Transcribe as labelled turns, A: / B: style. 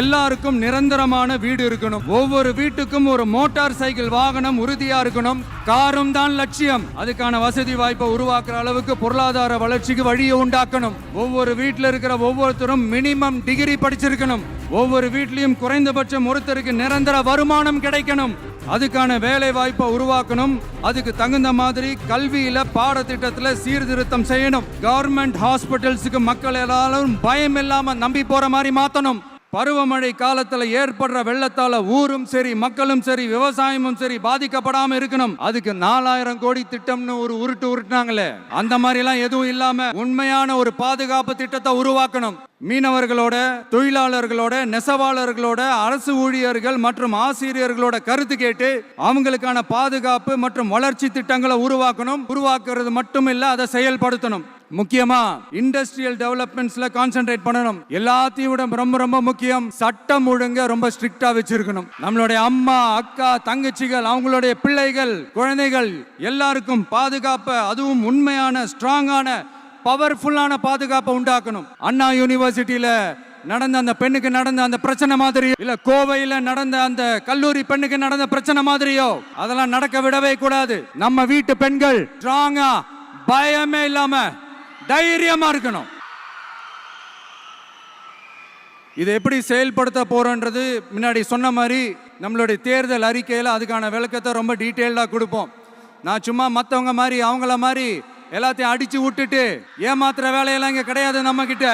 A: எல்லாருக்கும் நிரந்தரமான வீடு இருக்கணும். ஒவ்வொரு வீட்டுக்கும் ஒரு மோட்டார் சைக்கிள் வாகனம் உறுதியா இருக்கணும். காரும் தான் லட்சியம். அதுக்கான வசதி வாய்ப்பை உருவாக்குற அளவுக்கு பொருளாதார வளர்ச்சிக்கு வழியை உண்டாக்கணும். ஒவ்வொரு வீட்டில் இருக்கிற ஒவ்வொருத்தரும் மினிமம் டிகிரி படிச்சிருக்கணும். ஒவ்வொரு வீட்லயும் குறைந்தபட்சம் ஒருத்தருக்கு நிரந்தர வருமானம் கிடைக்கணும். அதுக்கான வேலை வாய்ப்பை உருவாக்கணும். அதுக்கு தகுந்த மாதிரி கல்வியில பாடத்திட்டத்துல சீர்திருத்தம் செய்யணும். கவர்மெண்ட் ஹாஸ்பிட்டல்ஸுக்கு மக்கள் எல்லாரும் பயம் இல்லாம நம்பி போற மாதிரி மாத்தணும். பருவமழை காலத்துல ஏற்படுற வெள்ளத்தால ஊரும் சரி மக்களும் சரி விவசாயமும் சரி பாதிக்கப்படாம இருக்கணும். அதுக்கு 4000 கோடி திட்டம்னு ஒரு உருட்டுனாங்களே, அந்த மாதிரி எல்லாம் எதுவும் இல்லாம உண்மையான ஒரு பாதுகாப்பு திட்டத்தை உருவாக்கணும். மீனவர்களோட, தொழிலாளர்களோட, நெசவாளர்களோட, அரசு ஊழியர்கள் மற்றும் ஆசிரியர்களோட கருத்து கேட்டு அவங்களுக்கான பாதுகாப்பு மற்றும் வளர்ச்சி திட்டங்களை உருவாக்கணும். உருவாக்குறது மட்டும் இல்ல, அதை செயல்படுத்தணும். முக்கியமா இண்டஸ்ட்ரியல் டெவலப்மெண்ட்ஸ்ல கான்சென்ட்ரேட் பண்ணணும். எல்லாத்தையும் விட ரொம்ப ரொம்ப முக்கியம், சட்டம் ஒழுங்க ரொம்ப ஸ்ட்ரிக்டா வச்சிருக்கணும். நம்மளுடைய அம்மா, அக்கா, தங்கச்சிகள், அவங்களுடைய பிள்ளைகள், குழந்தைகள் எல்லாருக்கும் பாதுகாப்பை, அதுவும் உண்மையான ஸ்ட்ராங்கான பவர்ஃபுல்லான பாதுகாப்பை உண்டாக்கணும். அண்ணா யூனிவர்சிட்டியில நடந்த அந்த பெண்ணுக்கு நடந்த அந்த பிரச்சனை மாதிரியோ, இல்ல கோவையில நடந்த அந்த கல்லூரி பெண்ணுக்கு நடந்த பிரச்சனை மாதிரியோ அதெல்லாம் நடக்க விடவே கூடாது. நம்ம வீட்டு பெண்கள் ஸ்ட்ராங்கா, பயமே இல்லாம தைரியமா இருக்கணும். இதை எப்படி செயல்படுத்த போறோன்றது முன்னாடி சொன்ன மாதிரி நம்மளுடைய தேர்தல் அறிக்கையில் அதுக்கான விளக்கத்தை ரொம்ப டீட்டெயில்டாக கொடுப்போம். நான் சும்மா மற்றவங்க மாதிரி அவங்கள மாதிரி எல்லாத்தையும் அடிச்சு விட்டுட்டு ஏமாத்துற வேலையெல்லாம் இங்கே கிடையாது நம்ம கிட்ட.